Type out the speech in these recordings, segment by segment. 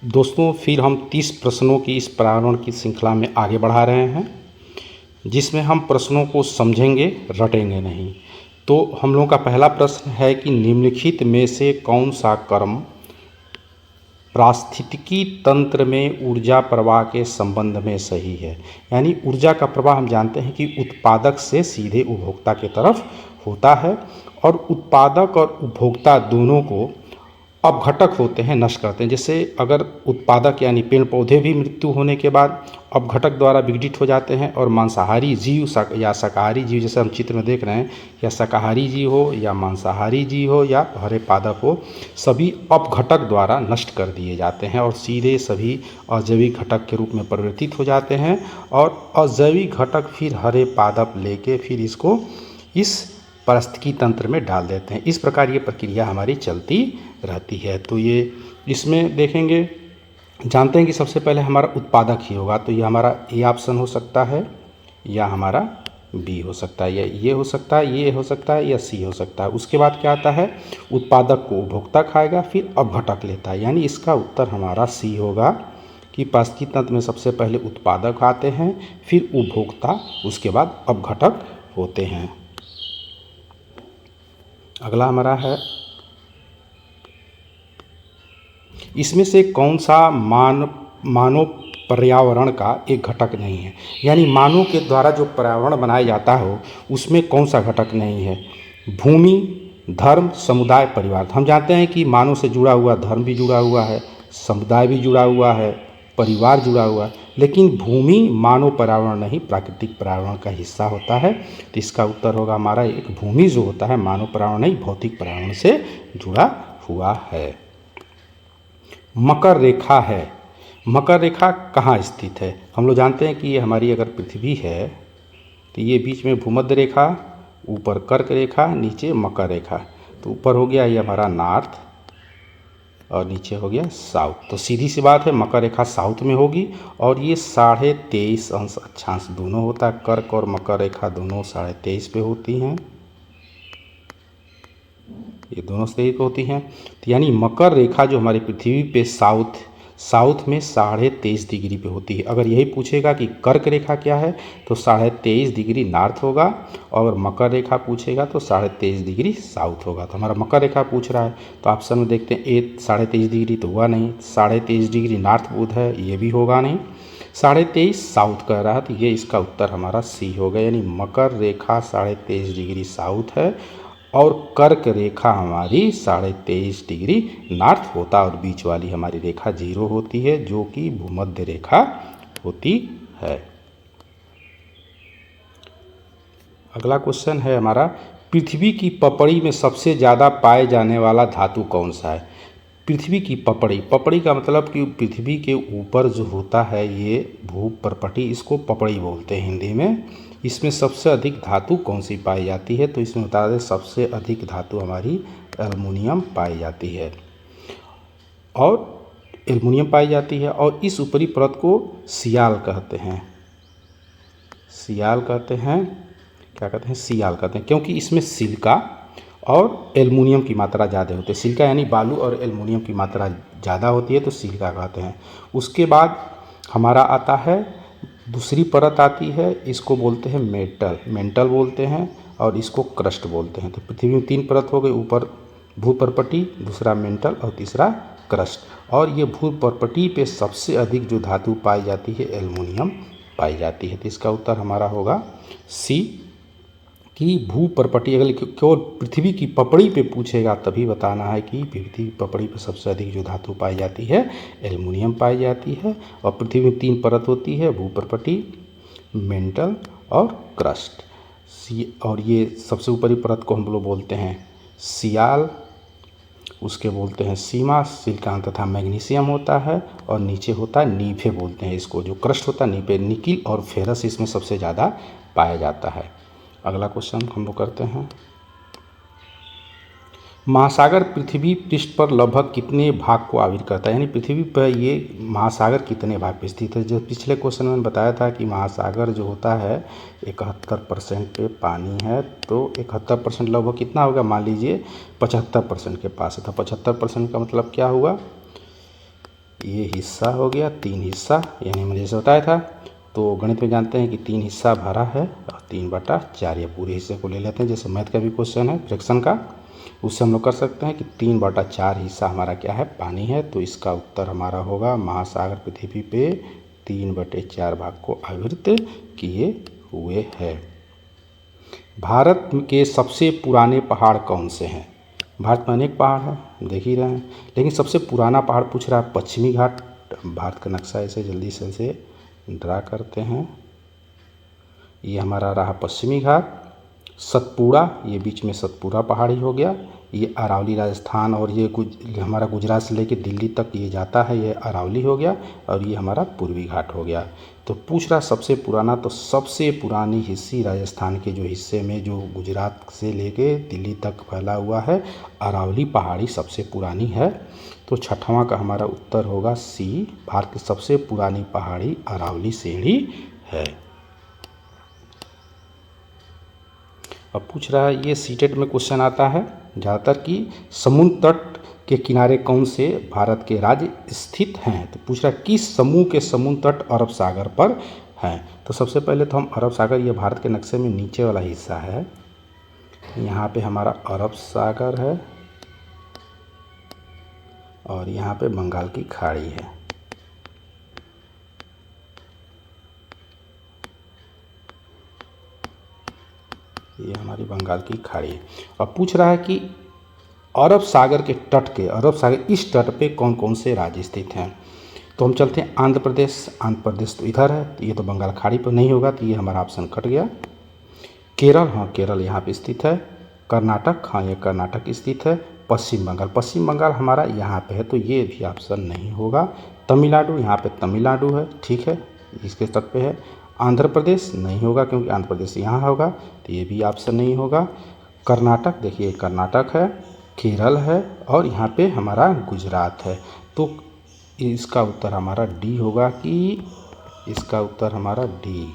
दोस्तों फिर हम 30 प्रश्नों की इस पर्यावरण की श्रृंखला में आगे बढ़ा रहे हैं, जिसमें हम प्रश्नों को समझेंगे, रटेंगे नहीं। तो हम लोगों का पहला प्रश्न है कि निम्नलिखित में से कौन सा कर्म पारिस्थितिकी तंत्र में ऊर्जा प्रवाह के संबंध में सही है। यानी ऊर्जा का प्रवाह हम जानते हैं कि उत्पादक से सीधे उपभोक्ता की तरफ होता है, और उत्पादक और उपभोक्ता दोनों को अपघटक होते हैं, नष्ट करते हैं। जैसे अगर उत्पादक यानी पेड़ पौधे भी मृत्यु होने के बाद अपघटक द्वारा विघटित हो जाते हैं, और मांसाहारी जीव या शाकाहारी जीव, जैसे हम चित्र में देख रहे हैं, या शाकाहारी जीव हो या मांसाहारी जीव हो या हरे पादप हो, सभी अपघटक द्वारा नष्ट कर दिए जाते हैं और सीधे सभी अजैविक घटक के रूप में परिवर्तित हो जाते हैं। और अजैविक घटक फिर हरे पादप लेके फिर इसको इस पारिस्थितिकी तंत्र में डाल देते हैं। इस प्रकार ये प्रक्रिया हमारी चलती रहती है। तो ये इसमें देखेंगे, जानते हैं कि सबसे पहले हमारा उत्पादक ही होगा, तो ये हमारा ए ऑप्शन हो सकता है, या हमारा बी हो सकता है, या ये हो सकता है, ये हो सकता है, या सी हो सकता है। उसके बाद क्या आता है, उत्पादक को उपभोक्ता खाएगा, फिर अपघटक लेता है। यानी इसका उत्तर हमारा सी होगा कि पारिस्थितिकी तंत्र में सबसे पहले उत्पादक आते हैं, फिर उपभोक्ता, उसके बाद अपघटक होते हैं। अगला हमारा है, इसमें से कौन सा मानव पर्यावरण का एक घटक नहीं है। यानी मानव के द्वारा जो पर्यावरण बनाया जाता हो उसमें कौन सा घटक नहीं है। भूमि, धर्म, समुदाय, परिवार। हम जानते हैं कि मानव से जुड़ा हुआ धर्म भी जुड़ा हुआ है, समुदाय भी जुड़ा हुआ है, परिवार जुड़ा हुआ है, लेकिन भूमि मानव पर्यावरण नहीं, प्राकृतिक पर्यावरण का हिस्सा होता है। तो इसका उत्तर होगा हमारा एक, भूमि जो होता है मानव पर्यावरण नहीं, भौतिक पर्यावरण से जुड़ा हुआ है। मकर रेखा है, मकर रेखा कहाँ स्थित है। हम लोग जानते हैं कि ये हमारी अगर पृथ्वी है तो ये बीच में भूमध्य रेखा, ऊपर कर्क रेखा, नीचे मकर रेखा। तो ऊपर हो गया ये हमारा नॉर्थ और नीचे हो गया साउथ। तो सीधी सी बात है, मकर रेखा साउथ में होगी, और ये 23.5 अंश अक्षांश दोनों होता है। कर्क और मकर रेखा दोनों 23.5 पे होती हैं, ये दोनों सही होती हैं। तो यानी मकर रेखा जो हमारी पृथ्वी पे साउथ में 23.5 डिग्री पे होती है। अगर यही पूछेगा कि कर्क रेखा क्या है तो 23.5 डिग्री नॉर्थ होगा, और मकर रेखा पूछेगा तो 23.5 डिग्री साउथ होगा। तो हमारा मकर रेखा पूछ रहा है, तो ऑप्शन में देखते हैं ए 23.5 डिग्री तो हुआ नहीं, 23.5 डिग्री नॉर्थ बुध है, ये भी होगा नहीं, 23.5 साउथ कह रहा है, तो ये इसका उत्तर हमारा सी होगा। यानी मकर रेखा 23.5 डिग्री साउथ है, और कर्क रेखा हमारी 23.5 डिग्री नॉर्थ होता है, और बीच वाली हमारी रेखा 0 होती है जो कि भूमध्य रेखा होती है। अगला क्वेश्चन है हमारा, पृथ्वी की पपड़ी में सबसे ज़्यादा पाए जाने वाला धातु कौन सा है। पृथ्वी की पपड़ी, पपड़ी का मतलब कि पृथ्वी के ऊपर जो होता है ये भूपर्पटी, इसको पपड़ी बोलते हैं हिंदी में। इसमें सबसे अधिक धातु कौन सी पाई जाती है, तो इसमें बता दें सबसे अधिक धातु हमारी एल्युमिनियम पाई जाती है, और एल्युमिनियम पाई जाती है। और इस ऊपरी परत को सियाल कहते हैं, सियाल कहते हैं, क्या कहते हैं, सियाल कहते हैं, क्योंकि इसमें सिलिका और एल्युमिनियम की मात्रा ज़्यादा होती है। सिलिका यानी बालू और एल्युमिनियम की मात्रा ज़्यादा होती है, तो सिलिका कहते हैं। उसके बाद हमारा आता है, दूसरी परत आती है, इसको बोलते हैं मेंटल बोलते हैं, और इसको क्रस्ट बोलते हैं। तो पृथ्वी में 3 परत हो गई, ऊपर भूपर्पटी, दूसरा मेंटल और तीसरा क्रस्ट। और ये भूपर्पटी पे सबसे अधिक जो धातु पाई जाती है एल्युमिनियम पाई जाती है। तो इसका उत्तर हमारा होगा सी, कि भूपर्पटी। अगर केवल पृथ्वी की पपड़ी पे पूछेगा तभी बताना है कि पृथ्वी की पपड़ी पे सबसे अधिक जो धातु पाई जाती है एल्युमिनियम पाई जाती है। और पृथ्वी में 3 परत होती है, भूपर्पटी, मेंटल और क्रस्ट। और ये सबसे ऊपरी परत को हम लोग बोलते हैं सियाल, उसके बोलते हैं सीमा, सिलिकॉन तथा मैग्नीशियम होता है, और नीचे होता है नीफे बोलते हैं इसको, जो क्रस्ट होता है नीफे। निकिल और फेरस इसमें सबसे ज़्यादा पाया जाता है। अगला क्वेश्चन हम लोग करते हैं, महासागर पृथ्वी पृष्ठ पर लगभग कितने भाग को आवृत करता है। यानी पृथ्वी पर ये महासागर कितने भाग पे स्थित है। जो पिछले क्वेश्चन में बताया था कि महासागर जो होता है 71% पे पानी है, तो 71% लगभग कितना होगा, मान लीजिए 75% के पास है, तो 75% का मतलब क्या हुआ, ये हिस्सा हो गया 3 हिस्सा, यानी मैंने जैसे बताया था। तो गणित में जानते हैं कि 3 हिस्सा भरा है और 3/4 ये पूरे हिस्से को ले लेते हैं। जैसे मैथ का भी क्वेश्चन है फ्रैक्शन का, उससे हम लोग कर सकते हैं कि 3/4 हिस्सा हमारा क्या है, पानी है। तो इसका उत्तर हमारा होगा महासागर पृथ्वी पे 3/4 भाग को आवृत किए हुए है। भारत के सबसे पुराने पहाड़ कौन से हैं? भारत में अनेक पहाड़ हैं, देख ही रहे हैं, लेकिन सबसे पुराना पहाड़ पूछ रहा है पश्चिमी घाट। भारत का नक्शा ऐसे जल्दी से ऐसे ड्रा करते हैं। ये हमारा रहा पश्चिमी घाट। सतपुड़ा, ये बीच में सतपुड़ा पहाड़ी हो गया। ये अरावली राजस्थान और ये हमारा गुजरात से लेके दिल्ली तक ये जाता है, ये अरावली हो गया। और ये हमारा पूर्वी घाट हो गया। तो पूछ रहा सबसे पुराना, तो सबसे पुरानी हिस्सी राजस्थान के जो हिस्से में जो गुजरात से लेके दिल्ली तक फैला हुआ है, अरावली पहाड़ी सबसे पुरानी है। तो छठवां का हमारा उत्तर होगा सी, भारत की सबसे पुरानी पहाड़ी अरावली श्रेणी है। अब पूछ रहा है, ये सीटेट में क्वेश्चन आता है ज़्यादातर कि समुद्र तट के किनारे कौन से भारत के राज्य स्थित हैं। तो पूछ रहा है किस समूह के समुद्र तट अरब सागर पर हैं। तो सबसे पहले तो हम अरब सागर, ये भारत के नक्शे में नीचे वाला हिस्सा है। यहाँ पे हमारा अरब सागर है और यहाँ पे बंगाल की खाड़ी है। ये हमारी बंगाल की खाड़ी है। अब पूछ रहा है कि अरब सागर के तट के, अरब सागर इस तट पे कौन कौन से राज्य स्थित हैं। तो हम चलते हैं आंध्र प्रदेश। आंध्र प्रदेश तो इधर है, तो ये तो बंगाल खाड़ी पर नहीं होगा, तो ये हमारा ऑप्शन कट गया। केरल, हाँ केरल यहाँ पे स्थित है। कर्नाटक, हाँ ये कर्नाटक स्थित है। पश्चिम बंगाल, पश्चिम बंगाल हमारा यहाँ पे है, तो ये भी ऑप्शन नहीं होगा। तमिलनाडु, यहाँ पे तमिलनाडु है, ठीक है, इसके तट पे है। आंध्र प्रदेश नहीं होगा क्योंकि आंध्र प्रदेश यहाँ होगा, तो ये भी ऑप्शन नहीं होगा। कर्नाटक, देखिए कर्नाटक है, केरल है और यहाँ पे हमारा गुजरात है। तो इसका उत्तर हमारा डी होगा कि इसका उत्तर हमारा डी,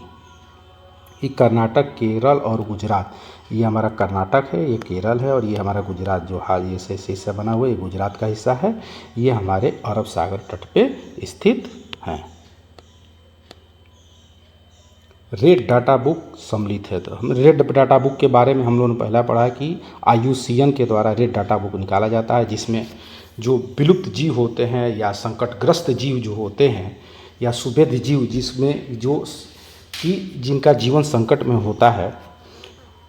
ये कर्नाटक, केरल और गुजरात। ये हमारा कर्नाटक है, ये केरल है और ये हमारा गुजरात, जो हाल ये से हिस्सा बना हुआ है, ये गुजरात का हिस्सा है। ये हमारे अरब सागर तट पे स्थित हैं। रेड डाटा बुक सम्मिलित है। तो हम रेड डाटा बुक के बारे में हम लोगों ने पहला पढ़ा है कि IUCN के द्वारा रेड डाटा बुक निकाला जाता है, जिसमें जो विलुप्त जीव होते हैं या संकटग्रस्त जीव जो होते हैं या सुभेद जीव, जिसमें जो कि जिनका जीवन संकट में होता है,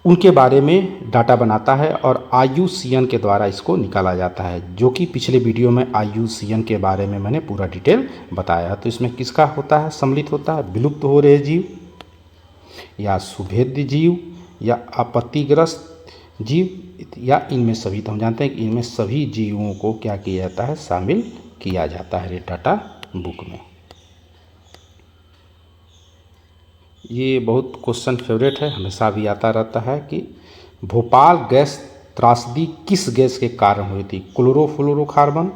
उनके बारे में डाटा बनाता है और IUCN के द्वारा इसको निकाला जाता है, जो कि पिछले वीडियो में IUCN के बारे में मैंने पूरा डिटेल बताया। तो इसमें किसका होता है, सम्मिलित होता है, विलुप्त हो रहे जीव या सुभेद्य जीव या आपत्तिग्रस्त जीव या इनमें सभी। तो हम जानते हैं कि इनमें सभी जीवों को क्या किया जाता है, शामिल किया जाता है रेड डाटा बुक में। ये बहुत क्वेश्चन फेवरेट है, हमेशा भी आता रहता है कि भोपाल गैस त्रासदी किस गैस के कारण हुई थी। Chlorofluorocarbon,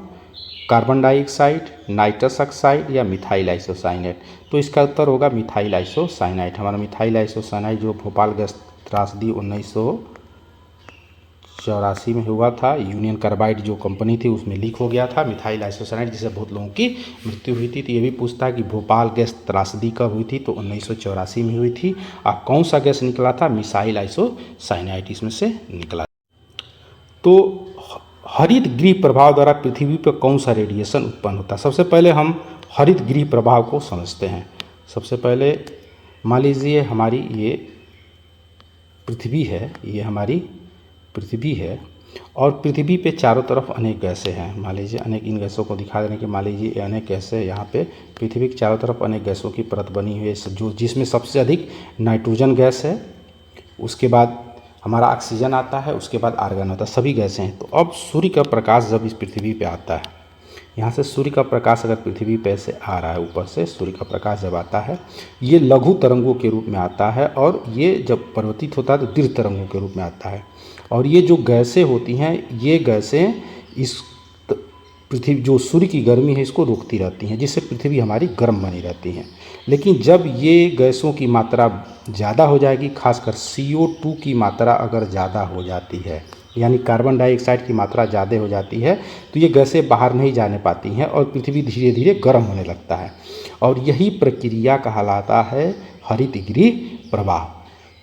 carbon dioxide, nitrous oxide या मिथाइल आइसोसाइनेट। तो इसका उत्तर होगा मिथाइल आइसोसाइनाइड। हमारा मिथाइल आइसोसाइनाइड जो भोपाल गैस त्रासदी 1984 में हुआ था, यूनियन कार्बाइड जो कंपनी थी उसमें लीक हो गया था मिथाइल आइसोसाइनाइड, जिससे बहुत लोगों की मृत्यु हुई थी। तो ये भी पूछता है कि भोपाल गैस त्रासदी कब हुई थी, तो 1984 में हुई थी। और कौन सा गैस निकला था, मिथाइल आइसोसाइनाइड इसमें से निकला। तो हरित गृह प्रभाव द्वारा पृथ्वी पर कौन सा रेडिएशन उत्पन्न होता है। सबसे पहले हम हरित गृह प्रभाव को समझते हैं। सबसे पहले मान लीजिए हमारी ये पृथ्वी है, ये हमारी पृथ्वी है और पृथ्वी पे चारों तरफ अनेक गैसें हैं। मान लीजिए अनेक, इन गैसों को दिखा देने कि मान लीजिए ये अनेक गैसें, यहाँ पे पृथ्वी के चारों तरफ अनेक गैसों की परत बनी हुई है, जो जिसमें सबसे अधिक नाइट्रोजन गैस है, उसके बाद हमारा ऑक्सीजन आता है, उसके बाद आर्गन होता है, सभी गैसें हैं। तो अब सूर्य का प्रकाश जब इस पृथ्वी पे आता है, यहाँ से सूर्य का प्रकाश अगर पृथ्वी पे से आ रहा है, ऊपर से सूर्य का प्रकाश जब आता है, ये लघु तरंगों के रूप में आता है और ये जब परिवर्तित होता है तो दीर्घ तरंगों के रूप में आता है। और ये जो गैसें होती हैं, ये गैसें इस पृथ्वी, जो सूर्य की गर्मी है, इसको रोकती रहती हैं, जिससे पृथ्वी हमारी गर्म बनी रहती है। लेकिन जब ये गैसों की मात्रा ज़्यादा हो जाएगी, खासकर CO2 की मात्रा अगर ज़्यादा हो जाती है, यानी कार्बन डाइऑक्साइड की मात्रा ज़्यादा हो जाती है तो ये गैसें बाहर नहीं जाने पाती हैं और पृथ्वी धीरे धीरे गर्म होने लगता है और यही प्रक्रिया कहलाता है हरित गृह प्रभाव।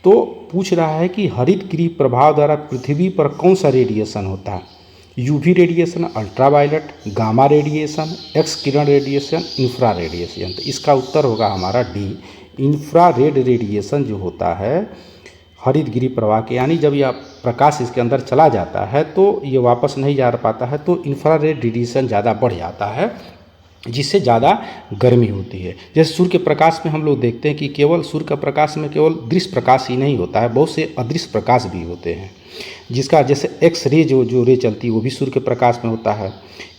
तो पूछ रहा है कि हरित गृह प्रभाव द्वारा पृथ्वी पर कौन सा रेडिएशन होता है? UV radiation, ultraviolet, gamma radiation, X किरण रेडिएशन, इंफ्रा रेडिएशन। तो इसका उत्तर होगा हमारा डी, इंफ्रारेड रेडिएशन जो होता है हरित गृह प्रवाह के, यानी जब यह प्रकाश इसके अंदर चला जाता है तो ये वापस नहीं जा पाता है तो इंफ्रारेड रेडिएशन ज़्यादा बढ़ जाता है जिससे ज़्यादा गर्मी होती है। जैसे सूर्य के प्रकाश में हम लोग देखते हैं कि केवल सूर्य का प्रकाश में केवल दृश्य प्रकाश ही नहीं होता है, बहुत से अदृश्य प्रकाश भी होते हैं जिसका जैसे एक्स रे जो रे चलती है वो भी सूर्य के प्रकाश में होता है।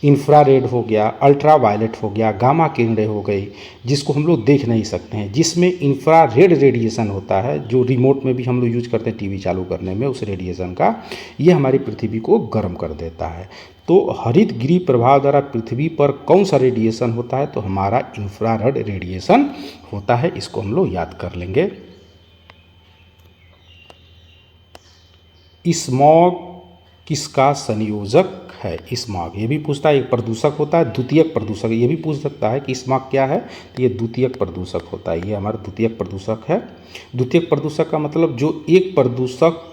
इंफ्रारेड हो गया, अल्ट्रा वायलेट हो गया, गामा किरणें हो गई जिसको हम लोग देख नहीं सकते हैं, जिसमें इंफ्रारेड रेडिएशन होता है जो रिमोट में भी हम लोग यूज करते हैं टीवी चालू करने में, उस रेडिएशन का ये हमारी पृथ्वी को गर्म कर देता है। तो हरित गृह प्रभाव द्वारा पृथ्वी पर कौन सा रेडिएशन होता है? तो हमारा इंफ्रारेड रेडिएशन होता है, इसको हम लोग याद कर लेंगे। स्मॉग किसका संयोजक है? स्मॉग ये भी पूछता है, एक प्रदूषक होता है, द्वितीयक प्रदूषक ये भी पूछ सकता है कि स्मॉग क्या है, तो ये द्वितीयक प्रदूषक होता है, ये हमारा द्वितीयक प्रदूषक है। द्वितीयक प्रदूषक का मतलब जो एक प्रदूषक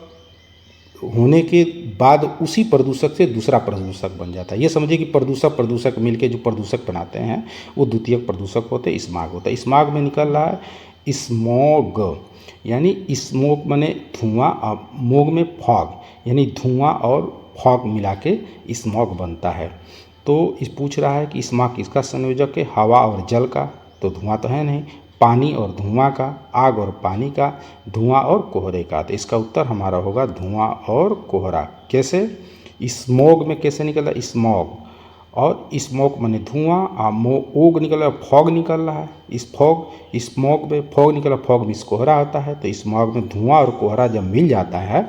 होने के बाद उसी प्रदूषक से दूसरा प्रदूषक बन जाता है। ये समझिए कि प्रदूषक मिलके जो प्रदूषक बनाते हैं वो द्वितीयक प्रदूषक होते हैं, स्मॉग होता है। स्मॉग में निकल रहा है स्मॉग, यानी स्मोक माने धुआं और मोग में फॉग, यानी धुआं और फॉग मिला के स्मॉग बनता है। तो इस पूछ रहा है कि स्मॉग किसका संयोजक है? हवा और जल का, तो धुआं तो है नहीं, पानी और धुआं का, आग और पानी का, धुआं और कोहरे का। तो इसका उत्तर हमारा होगा धुआं और कोहरा। कैसे? स्मोग में कैसे निकल रहा है? स्मॉग, और स्मोक माने धुआं, ओग निकल रहा है, फॉग निकल रहा है, इस फॉग स्मोक में फॉग निकल रहा है, फॉग में कोहरा होता है। तो स्मॉग में धुआं और कोहरा जब मिल जाता है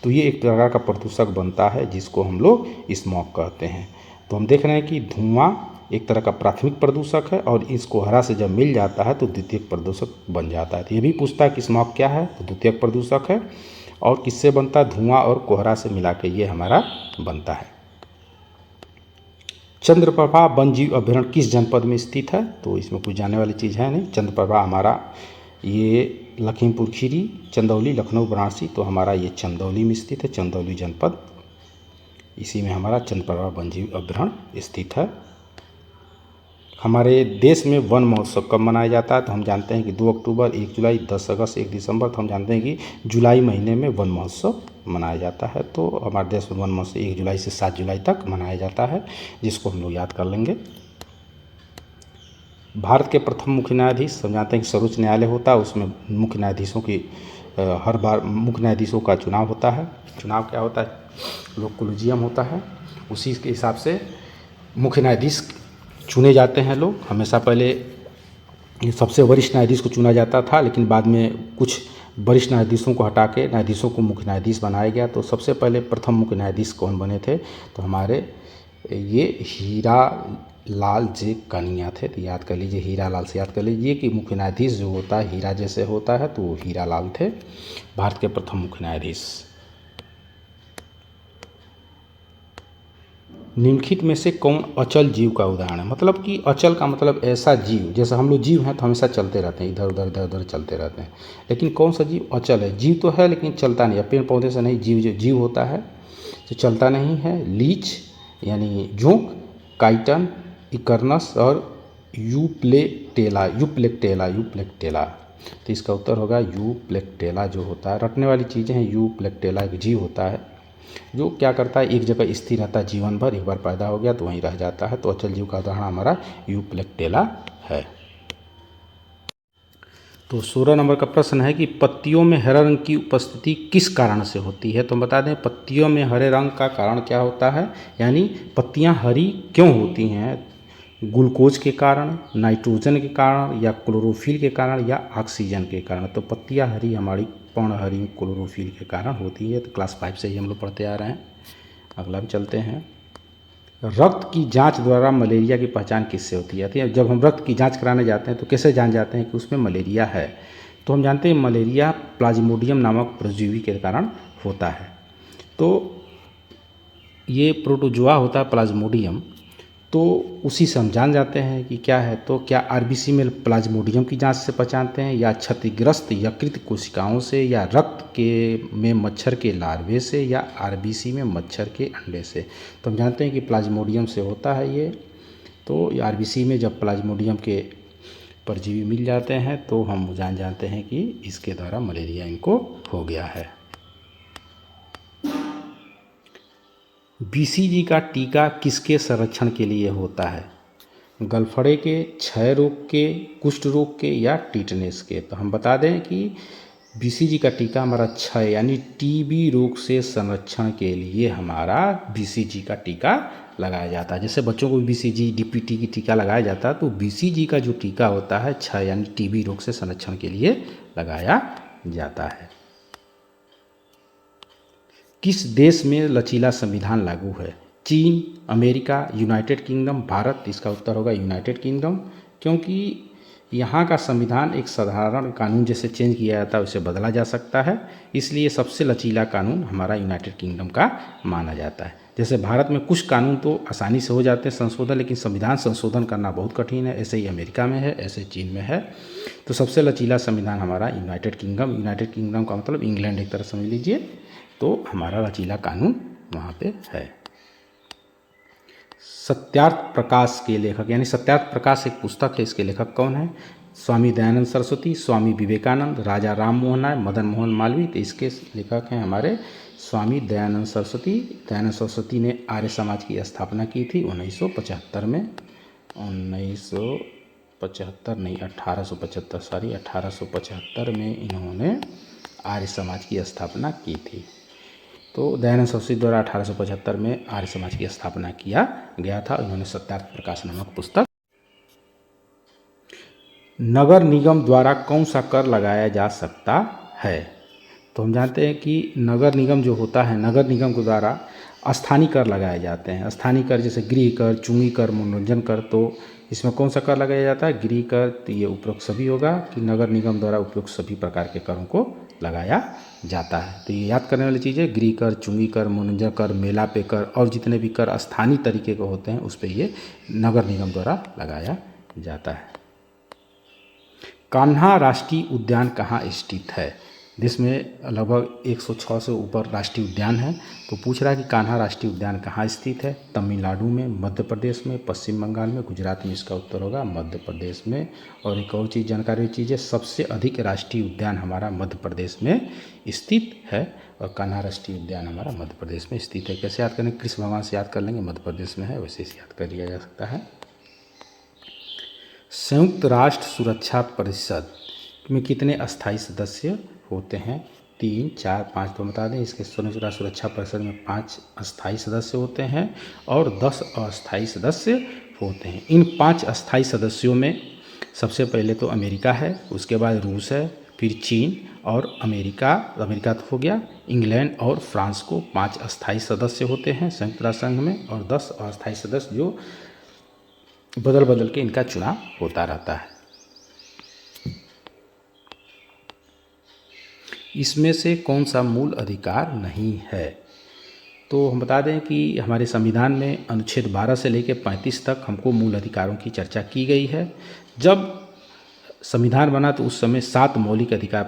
तो ये एक प्रकार का प्रदूषक बनता है जिसको हम लोग स्मॉग कहते हैं। तो हम देख रहे हैं कि धुआं एक तरह का प्राथमिक प्रदूषक है और इस कोहरा से जब मिल जाता है तो द्वितीयक प्रदूषक बन जाता है। तो ये भी पूछता है कि स्मॉग क्या है, तो द्वितीयक प्रदूषक है और किससे बनता है? धुआं और कोहरा से मिला के ये हमारा बनता है। चंद्रप्रभा वन्यजीव अभयारण्य किस जनपद में स्थित है? तो इसमें कुछ जाने वाली चीज़ है नहीं। चंद्रप्रभा हमारा ये लखीमपुर खीरी, चंदौली, लखनऊ, वाराणसी, तो हमारा ये चंदौली में स्थित है, चंदौली जनपद, इसी में हमारा चंद्रप्रभा वन्यजीव अभयारण्य स्थित है। हमारे देश में वन महोत्सव कब मनाया जाता है? तो हम जानते हैं कि 2 अक्टूबर, 1 जुलाई, 10 अगस्त, 1 दिसंबर। तो हम जानते हैं कि जुलाई महीने में वन महोत्सव मनाया जाता है। तो हमारे देश में वन महोत्सव 1 जुलाई से 7 जुलाई तक मनाया जाता है, जिसको हम लोग याद कर लेंगे। भारत के प्रथम मुख्य न्यायाधीश, हम जानते हैं कि सर्वोच्च न्यायालय होता है, उसमें मुख्य न्यायाधीशों की हर बार मुख्य न्यायाधीशों का चुनाव होता है। चुनाव क्या होता है? लोक कोलिजियम होता है, उसी के हिसाब से मुख्य न्यायाधीश चुने जाते हैं लोग। हमेशा पहले सबसे वरिष्ठ न्यायाधीश को चुना जाता था, लेकिन बाद में कुछ वरिष्ठ न्यायाधीशों को हटा के न्यायाधीशों को मुख्य न्यायाधीश बनाया गया। तो सबसे पहले प्रथम मुख्य न्यायाधीश कौन बने थे? तो हमारे ये हीरा लाल जे कनिया थे। तो याद कर लीजिए, हीरा लाल से याद कर लीजिए कि मुख्य न्यायाधीश जो होता है हीरा जैसे होता है, तो वो हीरा लाल थे, भारत के प्रथम मुख्य न्यायाधीश। निम्नलिखित में से कौन अचल जीव का उदाहरण है? मतलब कि अचल का मतलब ऐसा जीव, जैसे हम लोग जीव हैं तो हमेशा चलते रहते हैं, इधर उधर चलते रहते हैं, लेकिन कौन सा जीव अचल है? जीव तो है लेकिन चलता नहीं है, पेड़ पौधे से नहीं, जीव जो जीव होता है जो चलता नहीं है, लीच यानी जोंक, काइटन, इकर्नस और यूप्लेक्टेला। तो इसका उत्तर होगा यूप्लेक्टेला जो होता है। रटने वाली चीज़ें हैं। यूप्लेक्टेला एक जीव होता है जो क्या करता है, एक जगह स्थिर रहता है जीवन भर, एक बार पैदा हो गया तो वहीं रह जाता है। तो अचल जीव का उदाहरण हमारा यूप्लेक्टेला है। तो 16 नंबर का प्रश्न है कि पत्तियों में हरे रंग की उपस्थिति किस कारण से होती है? तो हम बता दें, पत्तियों में हरे रंग का कारण क्या होता है, यानी पत्तियां हरी क्यों होती हैं? ग्लूकोज के कारण, नाइट्रोजन के कारण, या क्लोरोफिल के कारण, या ऑक्सीजन के कारण। तो पत्तियां हरी हमारी पर्ण हरी क्लोरोफिल के कारण होती है। तो क्लास 5 से ही हम लोग पढ़ते आ रहे हैं। अगला भी चलते हैं। रक्त की जांच द्वारा मलेरिया की पहचान किससे होती है? जब हम रक्त की जांच कराने जाते हैं तो कैसे जान जाते हैं कि उसमें मलेरिया है? तो हम जानते हैं मलेरिया प्लाज्मोडियम नामक परजीवी के कारण होता है। तो ये प्रोटोजोआ होता है प्लाज्मोडियम, तो उसी से हम जान जाते हैं कि क्या है। तो क्या आरबीसी में प्लाज्मोडियम की जांच से पहचानते हैं, या क्षतिग्रस्त यकृत कोशिकाओं से, या रक्त के में मच्छर के लार्वे से, या आरबीसी में मच्छर के अंडे से। तो हम जानते हैं कि प्लाज्मोडियम से होता है ये। तो आरबीसी में जब प्लाज्मोडियम के परजीवी मिल जाते हैं तो हम जान जाते हैं कि इसके द्वारा मलेरिया इनको हो गया है। बीसीजी का टीका किसके संरक्षण के लिए होता है? गलफड़े के, क्षय रोग के, कुष्ठ रोग के, या टिटनेस के। तो हम बता दें कि बीसीजी का टीका हमारा क्षय यानी टीबी रोग से संरक्षण के लिए हमारा बीसीजी का टीका लगाया जाता है। जैसे बच्चों को बीसीजी डीपीटी की टीका लगाया जाता है, तो बीसीजी का जो टीका होता है क्षय यानी टीबी रोग से संरक्षण के लिए लगाया जाता है। किस देश में लचीला संविधान लागू है? चीन, अमेरिका, यूनाइटेड किंगडम, भारत। इसका उत्तर होगा यूनाइटेड किंगडम, क्योंकि यहाँ का संविधान एक साधारण कानून जैसे चेंज किया जाता है उसे बदला जा सकता है, इसलिए सबसे लचीला कानून हमारा यूनाइटेड किंगडम का माना जाता है। जैसे भारत में कुछ कानून तो आसानी से हो जाते हैं संशोधन, लेकिन संविधान संशोधन करना बहुत कठिन है। ऐसे ही अमेरिका में है, ऐसे चीन में है। तो सबसे लचीला संविधान हमारा यूनाइटेड किंगडम। यूनाइटेड किंगडम का मतलब इंग्लैंड एक तरह समझ लीजिए, तो हमारा लचीला कानून वहाँ पे है। सत्यार्थ प्रकाश के लेखक, यानी सत्यार्थ प्रकाश एक पुस्तक है, इसके लेखक कौन है? स्वामी दयानंद सरस्वती, स्वामी विवेकानंद, राजा राम मोहन राय, मदन मोहन मालवीय। तो इसके लेखक हैं हमारे स्वामी दयानंद सरस्वती। दयानंद सरस्वती ने आर्य समाज की स्थापना की थी 1975 में। 1875 में इन्होंने आर्य समाज की स्थापना की थी। तो दयानंद सरस्वती द्वारा 1875 में आर्य समाज की स्थापना किया गया था। इन्होंने सत्यार्थ प्रकाश नामक पुस्तक। नगर निगम द्वारा कौन सा कर लगाया जा सकता है? तो हम जानते हैं कि नगर निगम जो होता है, नगर निगम के द्वारा स्थानीय कर लगाए जाते हैं। स्थानीय कर जैसे गृह कर, चुंगी कर, मनोरंजन कर। तो इसमें कौन सा कर लगाया जाता है? गृह कर। तो ये उपरोक्त सभी होगा कि नगर निगम द्वारा उपरोक्त सभी प्रकार के करों को लगाया जाता है। तो ये याद करने वाली चीज़ है, गृह कर, चुंगी कर, मनोरंजन कर, मेला पे कर, और जितने भी कर स्थानीय तरीके के होते हैं उस पर ये नगर निगम द्वारा लगाया जाता है। कान्हा राष्ट्रीय उद्यान कहाँ स्थित है? देश में लगभग 106 से ऊपर राष्ट्रीय उद्यान है। तो पूछ रहा है कि कान्हा राष्ट्रीय उद्यान कहाँ स्थित है? तमिलनाडु में, मध्य प्रदेश में, पश्चिम बंगाल में, गुजरात में। इसका उत्तर होगा मध्य प्रदेश में। और एक और चीज़ जानकारी चीज़ है, सबसे अधिक राष्ट्रीय उद्यान हमारा मध्य प्रदेश में स्थित है, और कान्हा राष्ट्रीय उद्यान हमारा मध्य प्रदेश में स्थित है। कैसे याद करेंगे? कृष्ण भगवान से याद कर लेंगे, मध्य प्रदेश में है, वैसे इसे याद कर लिया जा सकता है। संयुक्त राष्ट्र सुरक्षा परिषद में कितने अस्थायी सदस्य होते हैं? 3, 4, 5। तो बता दें, इसके संयुक्त राष्ट्र सुरक्षा परिषद में 5 अस्थायी सदस्य होते हैं और 10 अस्थायी सदस्य होते हैं। इन 5 अस्थायी सदस्यों में सबसे पहले तो अमेरिका है, उसके बाद रूस है, फिर चीन और अमेरिका तो हो गया। इंग्लैंड और फ्रांस को 5 अस्थायी सदस्य होते हैं संयुक्त राष्ट्र संघ में, और 10 अस्थायी सदस्य जो बदल बदल के इनका चुनाव होता रहता है। इसमें से कौन सा मूल अधिकार नहीं है? तो हम बता दें कि हमारे संविधान में अनुच्छेद 12 से लेकर 35 तक हमको मूल अधिकारों की चर्चा की गई है। जब संविधान बना तो उस समय 7 मौलिक अधिकार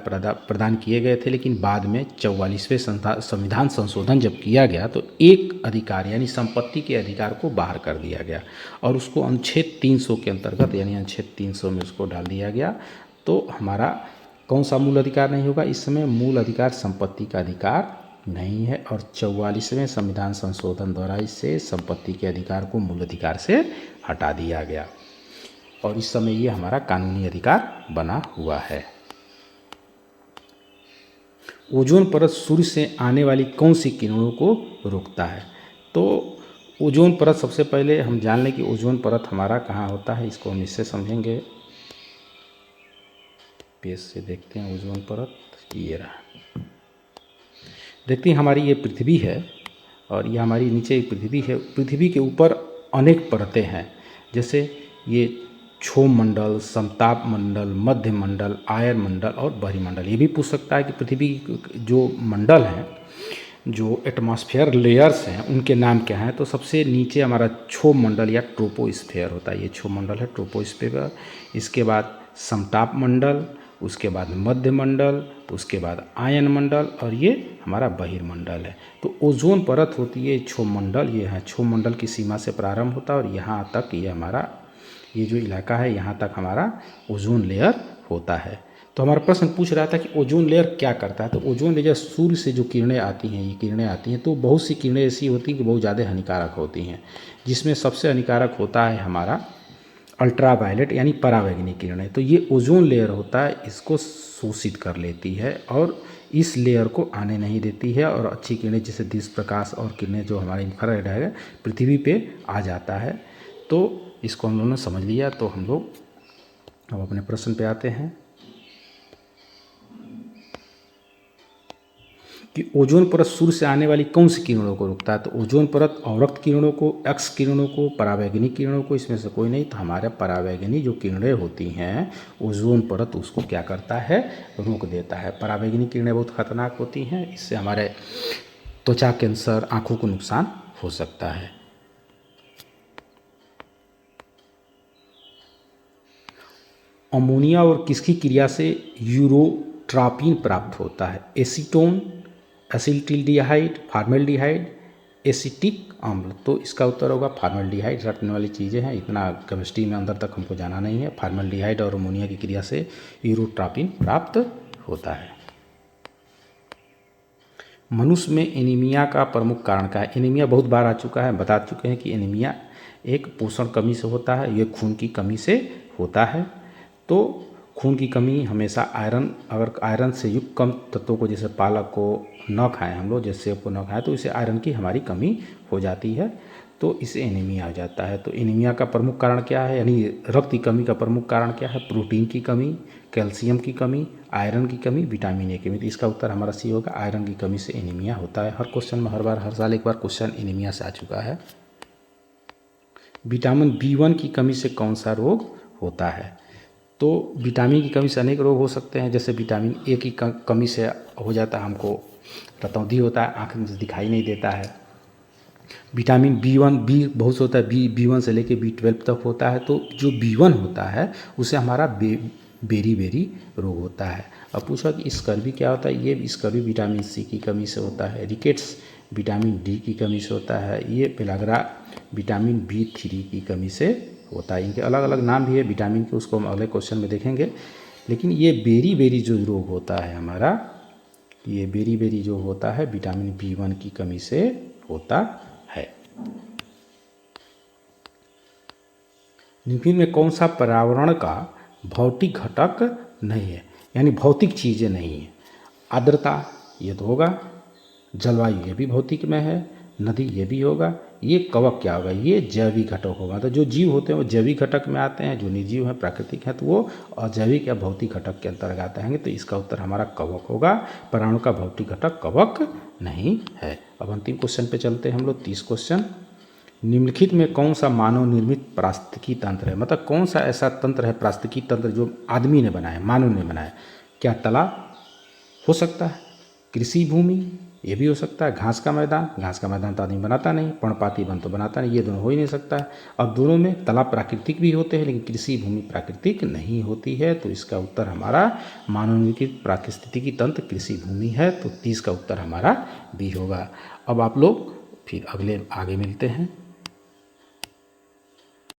प्रदान किए गए थे, लेकिन बाद में 44वें संविधान संशोधन जब किया गया तो एक अधिकार यानी संपत्ति के अधिकार को बाहर कर दिया गया, और उसको अनुच्छेद 300 के अंतर्गत यानी अनुच्छेद 300 में उसको डाल दिया गया। तो हमारा कौन सा मूल अधिकार नहीं होगा? इस समय मूल अधिकार संपत्ति का अधिकार नहीं है, और 44वें संविधान संशोधन द्वारा इससे संपत्ति के अधिकार को मूल अधिकार से हटा दिया गया, और इस समय ये हमारा कानूनी अधिकार बना हुआ है। ओजोन परत सूर्य से आने वाली कौन सी किरणों को रोकता है? तो ओजोन परत, सबसे पहले हम जान लें कि ओजोन परत हमारा कहाँ होता है, इसको हम इससे समझेंगे। पेज से देखते हैं ओजोन परत, ये रहा। देखते हैं हमारी ये पृथ्वी है, और ये हमारी नीचे एक पृथ्वी है। पृथ्वी के ऊपर अनेक परतें हैं, जैसे ये क्षोभ मंडल, समताप मंडल, मध्य मंडल, आयन मंडल और बहिर्मंडल। ये भी पूछ सकता है कि पृथ्वी जो मंडल हैं जो एटमॉस्फेयर लेयर्स हैं उनके नाम क्या हैं? तो सबसे नीचे हमारा क्षोभ मंडल या ट्रोपोस्फेयर होता है, ये क्षोभ मंडल है ट्रोपोस्फेयर। इसके बाद समताप मंडल, उसके बाद मध्य मंडल, उसके बाद आयन मंडल और ये हमारा बहिर्मंडल है। तो ओजोन परत होती है क्षोभ मंडल, ये है क्षोभ मंडल की सीमा से प्रारंभ होता है और यहाँ तक ये हमारा ये जो इलाका है यहाँ तक हमारा ओजोन लेयर होता है। तो हमारा प्रश्न पूछ रहा था कि ओजोन लेयर क्या करता है? तो ओजोन लेयर सूर्य से जो किरणें आती हैं, ये किरणें आती हैं तो बहुत सी किरणें ऐसी होती हैं कि बहुत ज़्यादा हानिकारक होती हैं, जिसमें सबसे हानिकारक होता है हमारा अल्ट्रावायलेट यानी परावैंगनी किरणें। तो ये ओजोन लेयर होता है, इसको शोषित कर लेती है और इस लेयर को आने नहीं देती है और अच्छी किरणें जैसे दिश प्रकाश और किरणें जो हमारे इंफ्रारेड है पृथ्वी पे आ जाता है। तो इसको हम लोगों ने समझ लिया। तो हम लोग अब अपने प्रश्न पे आते हैं कि ओजोन परत सूर्य से आने वाली कौन सी किरणों को रोकता है? तो ओजोन परत अवरक्त किरणों को, एक्स किरणों को, परावैंगनी किरणों को, इसमें से कोई नहीं। तो हमारे परावैंगनी जो किरणें होती हैं ओजोन परत उसको क्या करता है? रोक देता है। परावैंगनी किरणें बहुत खतरनाक होती हैं, इससे हमारे त्वचा कैंसर, आँखों को नुकसान हो सकता है। अमोनिया और किसकी क्रिया से यूरोट्रापिन प्राप्त होता है? एसीटोन, एसिटिल्डिहाइड, फॉर्मेल्डिहाइड, एसिटिक अम्ल। तो इसका उत्तर होगा फॉर्मेल्डिहाइड। रटने वाली चीज़ें हैं, इतना केमिस्ट्री में अंदर तक हमको जाना नहीं है। फॉर्मेल्डिहाइड और अमोनिया की क्रिया से यूरोट्रापिन प्राप्त होता है। मनुष्य में एनीमिया का प्रमुख कारण क्या है? एनीमिया बहुत बार आ चुका है, बता चुके हैं कि एनीमिया एक पोषण कमी से होता है, ये खून की कमी से होता है। तो खून की कमी हमेशा आयरन, अगर आयरन से युक्त कम तत्वों को जैसे पालक को न खाएं हम लोग, जैसे सेब को न खाएं तो इससे आयरन की हमारी कमी हो जाती है, तो इससे एनीमिया हो जाता है। तो एनीमिया का प्रमुख कारण क्या है? यानी रक्त की कमी का प्रमुख कारण क्या है? प्रोटीन की कमी, कैल्शियम की कमी, आयरन की कमी, विटामिन ए की कमी। तो इसका उत्तर हमारा सी होगा, आयरन की कमी से एनीमिया होता है। हर क्वेश्चन में हर साल एक बार क्वेश्चन एनीमिया से आ चुका है। विटामिन B1 की कमी से कौन सा रोग होता है? तो विटामिन की कमी से अनेक रोग हो सकते हैं, जैसे विटामिन ए की कमी से हो जाता है हमको रतौंधी होता है, आँख में से दिखाई नहीं देता है। विटामिन B1 बी बहुत से होता है, B1 से लेके B12 तक होता है। तो जो B1 होता है उससे हमारा बेरी रोग होता है। अब पूछा कि स्कर्वी क्या होता है? ये स्कर्वी विटामिन C की कमी से होता है। रिकेट्स विटामिन D की कमी से होता है। ये पेलाग्रा विटामिन B3 की कमी से होता है। इनके अलग अलग नाम भी है विटामिन के, उसको हम अगले क्वेश्चन में देखेंगे। लेकिन ये बेरी जो रोग होता है हमारा, ये बेरी जो होता है विटामिन B1 की कमी से होता है। निम्न में कौन सा पर्यावरण का भौतिक घटक नहीं है, यानी भौतिक चीज़ें नहीं है? आर्द्रता ये तो होगा, जलवायु ये भी भौतिक में है, नदी ये भी होगा, ये कवक क्या होगा? ये जैविक घटक होगा। तो जो जीव होते हैं वो जैविक घटक में आते हैं, जो निर्जीव हैं प्राकृतिक हैं तो वो अजैविक या भौतिक घटक के अंतर्गत आएंगे। तो इसका उत्तर हमारा कवक होगा। पर्यावरण का भौतिक घटक कवक नहीं है। अब अंतिम क्वेश्चन पे चलते हैं हम लोग, 30 क्वेश्चन। निम्नलिखित में कौन सा मानव निर्मित पारिस्थितिकी तंत्र है? मतलब कौन सा ऐसा तंत्र है पारिस्थितिकी तंत्र जो आदमी ने बनाया, मानव ने बनाया? क्या तालाब हो सकता है, कृषि भूमि ये भी हो सकता है, घास का मैदान तो आदमी बनाता नहीं, पर्णपाती वन तो बनाता नहीं, ये दोनों हो ही नहीं सकता है। अब दोनों में तालाब प्राकृतिक भी होते हैं लेकिन कृषि भूमि प्राकृतिक नहीं होती है। तो इसका उत्तर हमारा मानव निर्मित पारिस्थितिकी तंत्र कृषि भूमि है। तो 30 का उत्तर हमारा बी होगा। अब आप लोग फिर आगे मिलते हैं।